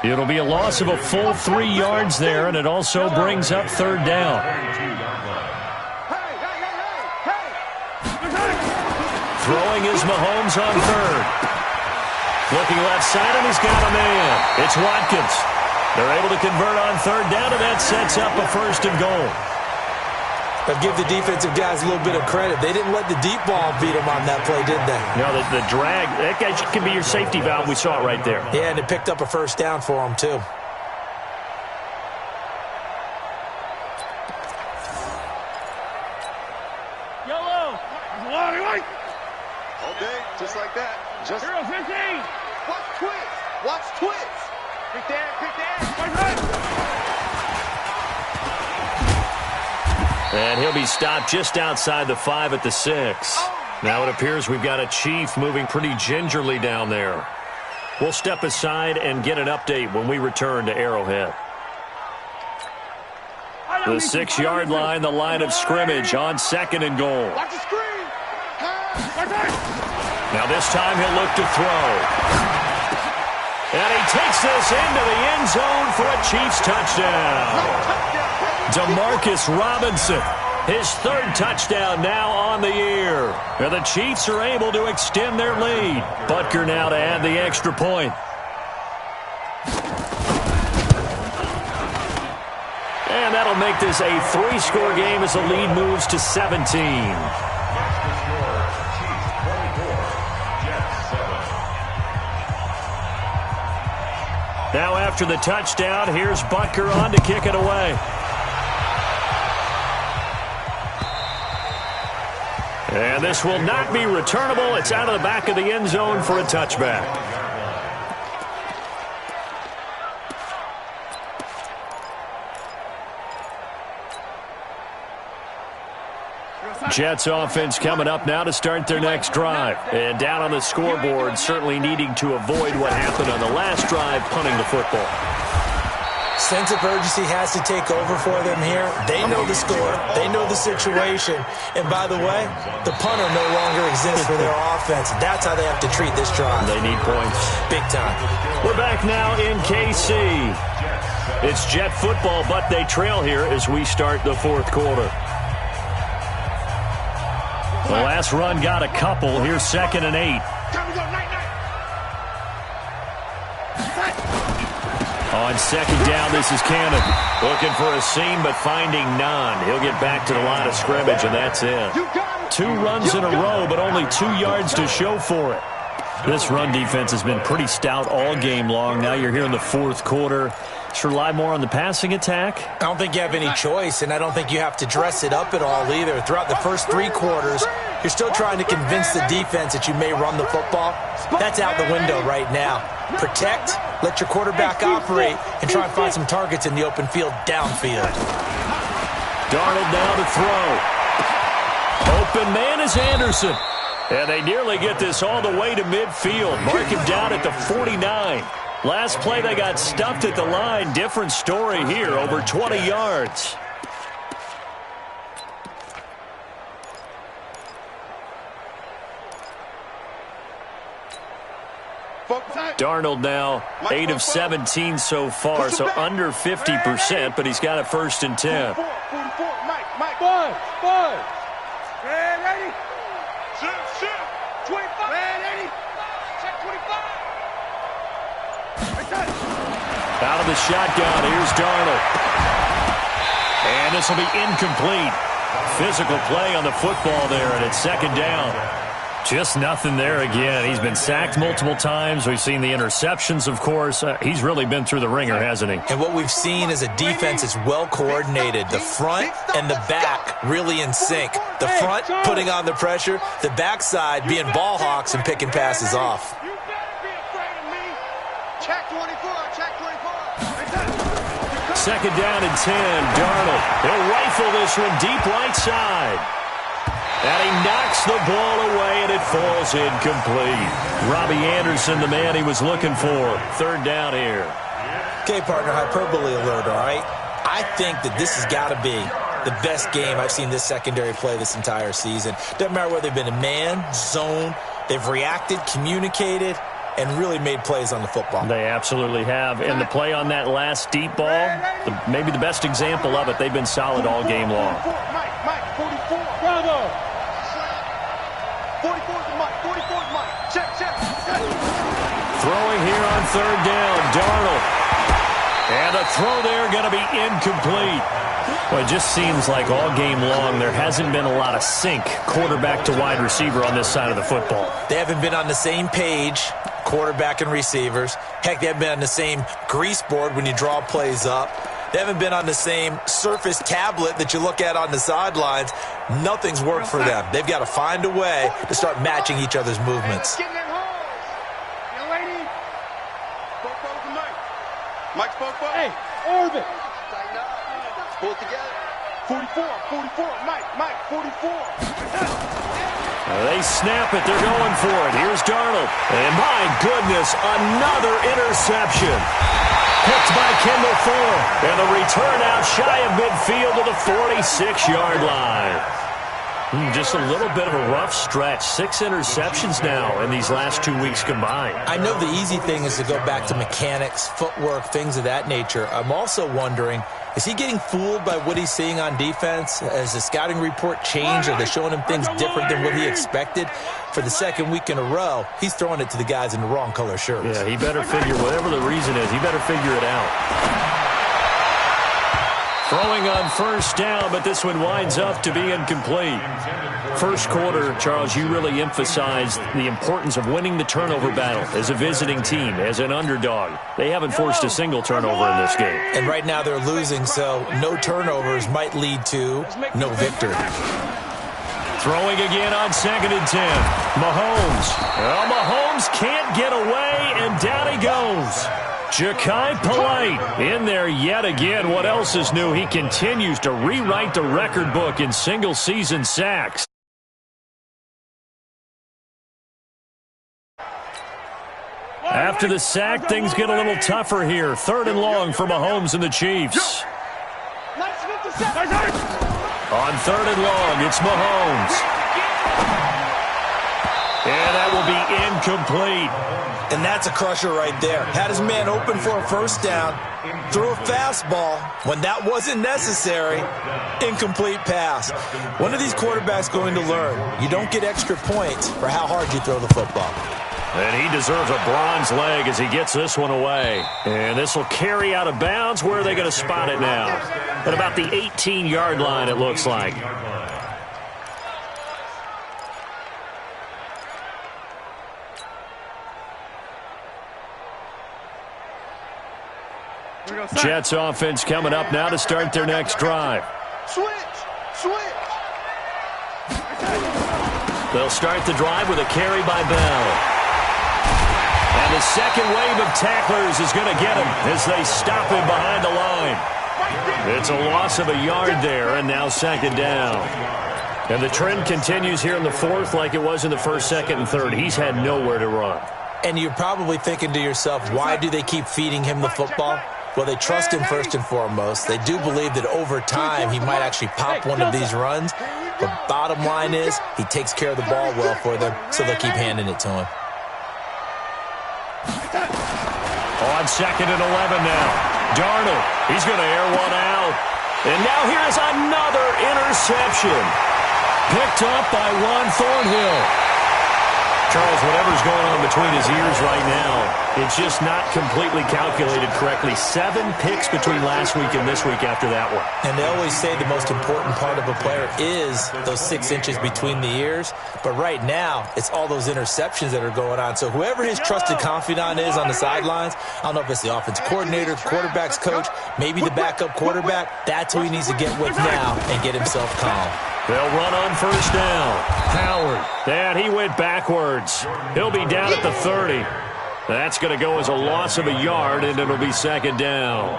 It'll be a loss of a full 3 yards there, and it also brings up 3rd down. Throwing is Mahomes on 3rd. Looking left side, and he's got a man. It's Watkins. They're able to convert on 3rd down, and that sets up a 1st and goal. But give the defensive guys a little bit of credit. They didn't let the deep ball beat them on that play, did they? No, the drag, that guy can be your safety valve. We saw it right there. Yeah, and it picked up a 1st down for them, too. Yellow. All day, just like that. Just 0-15. watch twist. Quick down. And he'll be stopped just outside the 5 at the 6. Now it appears we've got a Chief moving pretty gingerly down there. We'll step aside and get an update when we return to Arrowhead. The 6-yard line, the line of scrimmage on 2nd and goal. Watch the screen. Now this time he'll look to throw. And he takes this into the end zone for a Chiefs touchdown. Demarcus Robinson, his 3rd touchdown now on the year. And the Chiefs are able to extend their lead. Butker now to add the extra point. And that'll make this a 3-score game as the lead moves to 17. Now after the touchdown, here's Butker on to kick it away. And this will not be returnable. It's out of the back of the end zone for a touchback. Jets offense coming up now to start their next drive. And down on the scoreboard, certainly needing to avoid what happened on the last drive, punting the football. Sense of urgency has to take over for them here. They know the score. They know the situation. And by the way, the punter no longer exists for their offense. That's how they have to treat this drive. They need points. Big time. We're back now in KC. It's Jet football, but they trail here as we start the fourth quarter. The last run got a couple. Here's 2nd and 8. On 2nd down, this is Cannon. Looking for a seam, but finding none. He'll get back to the line of scrimmage, and that's it. 2 runs in a row, but only 2 yards to show for it. This run defense has been pretty stout all game long. Now you're here in the fourth quarter. Should rely more on the passing attack? I don't think you have any choice, and I don't think you have to dress it up at all either. Throughout the first 3 quarters, you're still trying to convince the defense that you may run the football. That's out the window right now. Protect, let your quarterback operate, and try and find some targets in the open field downfield. Darnold now to throw. Open man is Anderson. And they nearly get this all the way to midfield. Mark him down at the 49. Last play, they got stuffed at the line. Different story here, over 20 yards. Darnold now 8 of 17 so far, so under 50%, but he's got a 1st and 10. 44, Mike. 5. Ready? Shoot. 25. Ready? Check 25. Out of the shotgun, here's Darnold. And this will be incomplete. Physical play on the football there, and it's 2nd down. Just nothing there again. He's been sacked multiple times. We've seen the interceptions, of course. He's really been through the ringer, hasn't he? And what we've seen is a defense that's well coordinated. The front and the back really in sync. The front putting on the pressure, the backside being ball hawks and picking passes off. You better be afraid of me. Check 24, check 24. 2nd down and 10. Darnold. He'll rifle this one deep right side. And he knocks the ball away, and it falls incomplete. Robbie Anderson, the man he was looking for. 3rd down here. Okay, partner, hyperbole alert, all right? I think that this has got to be the best game I've seen this secondary play this entire season. Doesn't matter whether they've been a man, zone, they've reacted, communicated, and really made plays on the football. They absolutely have. And the play on that last deep ball, maybe the best example of it, they've been solid all game long. Mike, 44. Bravo. 44's Mike. Check. Throwing here on 3rd down, Darnold. And a throw there going to be incomplete. Well, it just seems like all game long there hasn't been a lot of sync quarterback to wide receiver on this side of the football. They haven't been on the same page, quarterback and receivers. Heck, they haven't been on the same grease board when you draw plays up. They haven't been on the same Surface tablet that you look at on the sidelines. Nothing's worked for them. They've got to find a way to start matching each other's movements. Get in them holes. Young lady. Spoke to Mike. Mike spoke. Hey, orbit. Tighten up. Pull it together. 44. Mike, 44. They snap it. They're going for it. Here's Darnold. And my goodness, another interception. Picked by Kendall Fuller. And the return out shy of midfield to the 46-yard line. Just a little bit of a rough stretch. 6 interceptions now in these last 2 weeks combined. I know the easy thing is to go back to mechanics, footwork, things of that nature. I'm also wondering, is he getting fooled by what he's seeing on defense? Has the scouting report changed? Are they showing him things different than what he expected? For the 2nd week in a row, he's throwing it to the guys in the wrong color shirts. Yeah, he better figure, whatever the reason is, he better figure it out. Throwing on 1st down, but this one winds up to be incomplete. First quarter, Charles, you really emphasized the importance of winning the turnover battle as a visiting team, as an underdog. They haven't forced a single turnover in this game. And right now they're losing, so no turnovers might lead to no victory. Throwing again on 2nd and 10. Mahomes. Well, Mahomes can't get away, and down he goes. Ja'Kai Polite in there yet again. What else is new? He continues to rewrite the record book in single-season sacks. After the sack, things get a little tougher here. 3rd and long for Mahomes and the Chiefs. On 3rd and long, it's Mahomes. And that will be incomplete. And that's a crusher right there. Had his man open for a first down, threw a fastball when that wasn't necessary, incomplete pass. When are these quarterbacks going to learn? You don't get extra points for how hard you throw the football. And he deserves a bronze leg as he gets this one away. And this will carry out of bounds. Where are they going to spot it now? At about the 18-yard line, it looks like. Jets offense coming up now to start their next drive. Switch. They'll start the drive with a carry by Bell. And the second wave of tacklers is going to get him as they stop him behind the line. It's a loss of a yard there, and now 2nd down. And the trend continues here in the 4th like it was in the 1st, 2nd, and 3rd. He's had nowhere to run. And you're probably thinking to yourself, why do they keep feeding him the football? Well, they trust him first and foremost. They do believe that over time he might actually pop one of these runs. But bottom line is he takes care of the ball well for them, so they'll keep handing it to him. On 2nd and 11 now. Darnold, he's going to air one out. And now here's another interception. Picked up by Juan Thornhill. Charles, whatever's going on between his ears right now, it's just not completely calculated correctly. 7 picks between last week and this week after that one. And they always say the most important part of a player is those 6 inches between the ears. But right now, it's all those interceptions that are going on. So whoever his trusted confidant is on the sidelines, I don't know if it's the offensive coordinator, the quarterback's coach, maybe the backup quarterback, that's who he needs to get with now and get himself calm. They'll run on 1st down. Howard. And he went backwards. He'll be down at the 30. That's going to go as a loss of a yard, and it'll be 2nd down.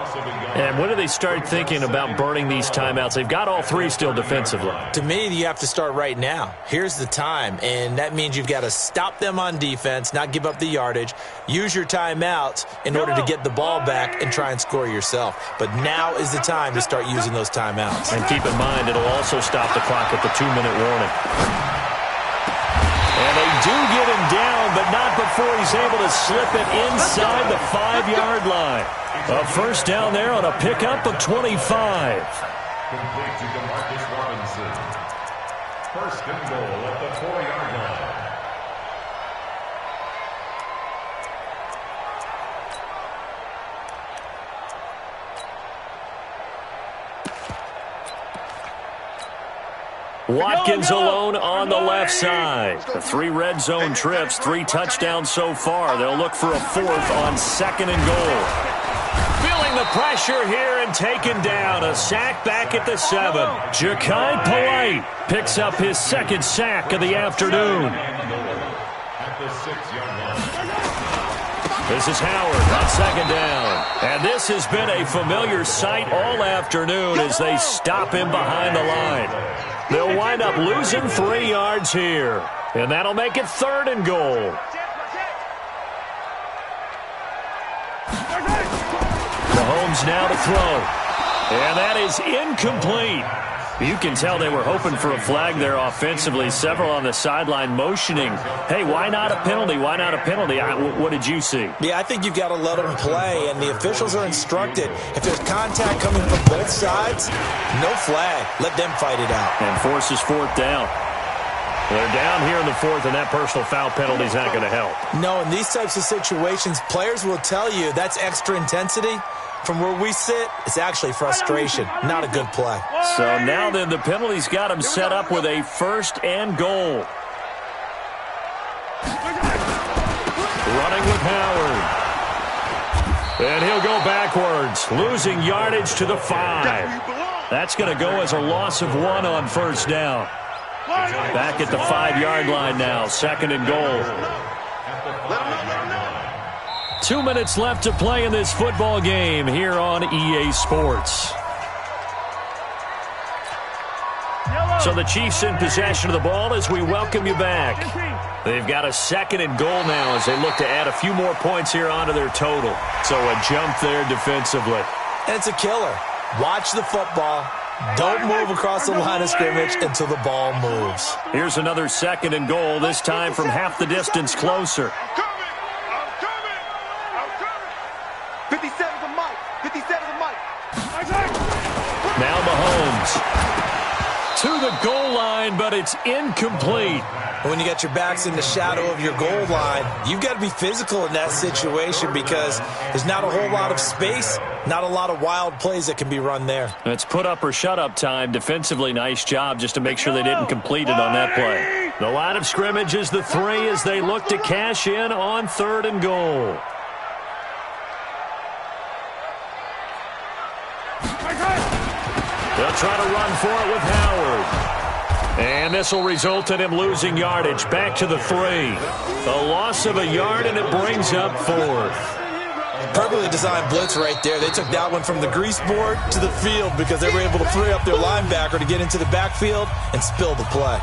And when do they start thinking about burning these timeouts? They've got all 3 still defensively. To me, you have to start right now. Here's the time, and that means you've got to stop them on defense, not give up the yardage, use your timeouts in order to get the ball back and try and score yourself. But now is the time to start using those timeouts. And keep in mind, it'll also stop the clock at the 2-minute warning. And they do get him down, but not before he's able to slip it inside the 5-yard line. A 1st down there on a pickup of 25. Complete to Demarcus Robinson. 1st and goal at the 4-yard line. Watkins alone on the left side. The 3 red zone trips, 3 touchdowns so far. They'll look for a 4th on 2nd and goal. Feeling the pressure here and taken down. A sack back at the 7. Ja'Kai Polite picks up his 2nd sack of the afternoon. At the 6-yard line. This is Howard on 2nd down. And this has been a familiar sight all afternoon as they stop him behind the line. They'll wind up losing 3 yards here. And that'll make it 3rd and goal. Mahomes now to throw. And that is incomplete. You can tell they were hoping for a flag there offensively. Several on the sideline motioning, hey, why not a penalty? Why not a penalty? What did you see? Yeah, I think you've got to let them play, and the officials are instructed. If there's contact coming from both sides, no flag. Let them fight it out. And forces 4th down. They're down here in the 4th, and that personal foul penalty is not going to help. No, in these types of situations, players will tell you that's extra intensity. From where we sit, it's actually frustration, not a good play. So now then, the penalty's got him set up with a 1st and goal. Running with Howard. And he'll go backwards, losing yardage to the 5. That's going to go as a loss of 1 on 1st down. Back at the 5-yard line now, 2nd and goal. 2 minutes left to play in this football game here on EA Sports. So the Chiefs in possession of the ball as we welcome you back. They've got a 2nd and goal now as they look to add a few more points here onto their total. So a jump there defensively. And it's a killer. Watch the football. Don't move across the line of scrimmage until the ball moves. Here's another 2nd and goal, this time from half the distance closer. I'm coming. 57's a Mike. 57's a Mike. Now Mahomes to the goal line, but it's incomplete. When you got your backs in the shadow of your goal line, you've got to be physical in that situation because there's not a whole lot of space, not a lot of wild plays that can be run there. It's put up or shut up time. Defensively, nice job just to make sure they didn't complete it on that play. The line of scrimmage is the 3 as they look to cash in on 3rd and goal. They'll try to run for it with Howard. And this will result in him losing yardage. Back to the 3. A loss of a yard, and it brings up 4th. Perfectly designed blitz right there. They took that one from the grease board to the field because they were able to free up their linebacker to get into the backfield and spill the play.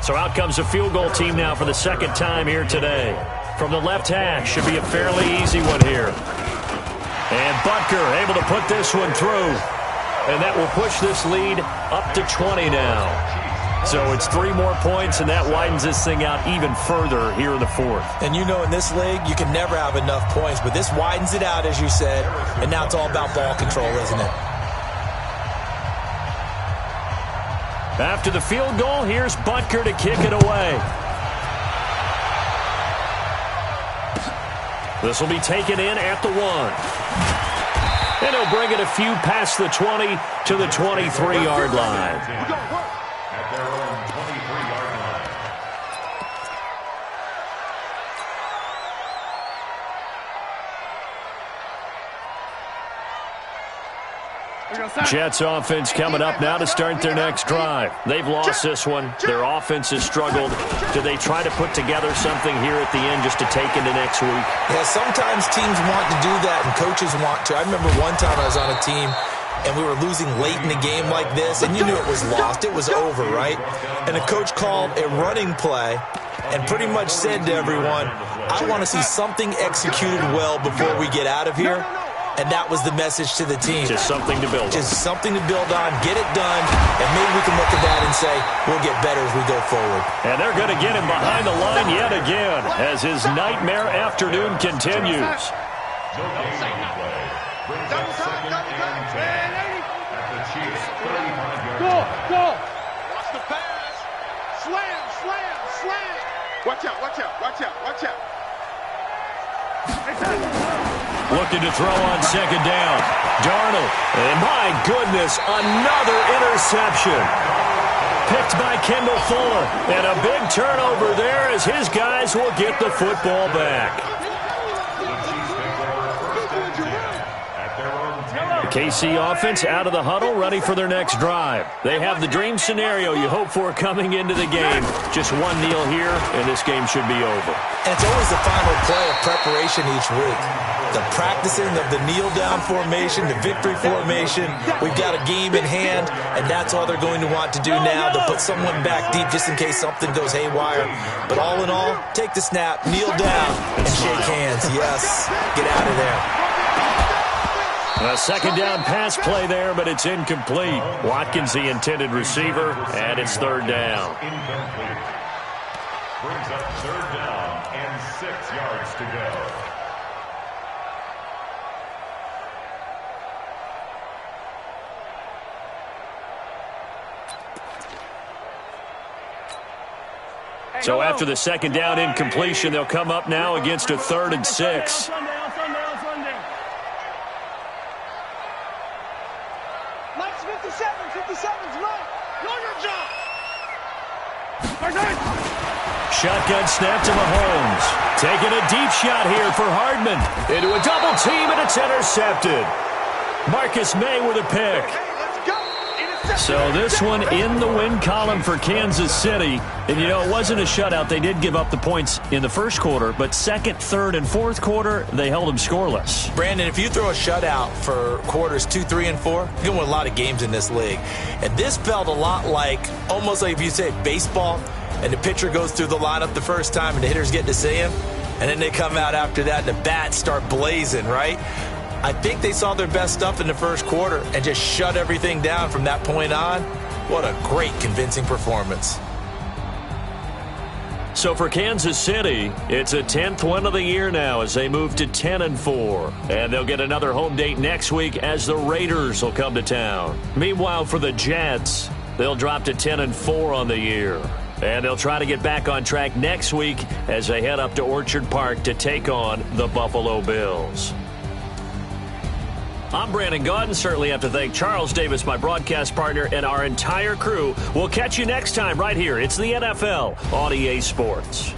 So out comes a field goal team now for the 2nd time here today. From the left hash, should be a fairly easy one here. And Butker able to put this one through. And that will push this lead up to 20 now. So it's 3 more points, and that widens this thing out even further here in the 4th. And you know in this league, you can never have enough points, but this widens it out, as you said, and now it's all about ball control, isn't it? After the field goal, here's Butker to kick it away. This will be taken in at the 1. And he'll bring it a few past the 20 to the 23-yard line. At their own 23-yard line. Jets offense coming up now to start their next drive. They've lost this one. Their offense has struggled. Do they try to put together something here at the end just to take into next week? Yeah, sometimes teams want to do that and coaches want to. I remember one time I was on a team and we were losing late in a game like this, and you knew it was lost. It was over, right? And the coach called a running play and pretty much said to everyone, I want to see something executed well before we get out of here. And that was the message to the team. Just something to build on. Just something to build on, get it done, and maybe we can look at that and say, we'll get better as we go forward. And they're going to get him behind the line yet again as his nightmare afternoon continues. Brings up 2nd and 10 at the Chiefs' 35-yard line. Go. Watch the pass. Slam. Watch out. Looking to throw on 2nd down. Darnold. And my goodness, another interception. Picked by Kendall Fuller. And a big turnover there as his guys will get the football back. KC offense out of the huddle, ready for their next drive. They have the dream scenario you hope for coming into the game. Just one kneel here, and this game should be over. And it's always the final play of preparation each week. The practicing of the kneel-down formation, the victory formation. We've got a game in hand, and that's all they're going to want to do now. They'll put someone back deep just in case something goes haywire. But all in all, take the snap, kneel down, and shake hands. Yes, get out of there. A 2nd down pass play there, but it's incomplete. Watkins, the intended receiver, and it's 3rd down. Incomplete. Brings up 3rd down and 6 yards to go. So after the 2nd down incompletion, they'll come up now against a 3rd and 6. Mike's 57's Mike. Know your job. Shotgun snap to Mahomes. Taking a deep shot here for Hardman. Into a double team, and it's intercepted. Marcus May with a pick. So this one in the win column for Kansas City. And, you know, it wasn't a shutout. They did give up the points in the first quarter, but second, third, and fourth quarter, they held them scoreless. Brandon, if you throw a shutout for quarters 2, 3, and 4, you're going to win a lot of games in this league. And this felt a lot like, almost like if you say baseball, and the pitcher goes through the lineup the first time and the hitters get to see him, and then they come out after that and the bats start blazing, right? I think they saw their best stuff in the first quarter and just shut everything down from that point on. What a great, convincing performance. So for Kansas City, it's a 10th win of the year now as they move to 10-4. And they'll get another home date next week as the Raiders will come to town. Meanwhile, for the Jets, they'll drop to 10-4 on the year. And they'll try to get back on track next week as they head up to Orchard Park to take on the Buffalo Bills. I'm Brandon Gaudin. Certainly have to thank Charles Davis, my broadcast partner, and our entire crew. We'll catch you next time right here. It's the NFL on EA Sports.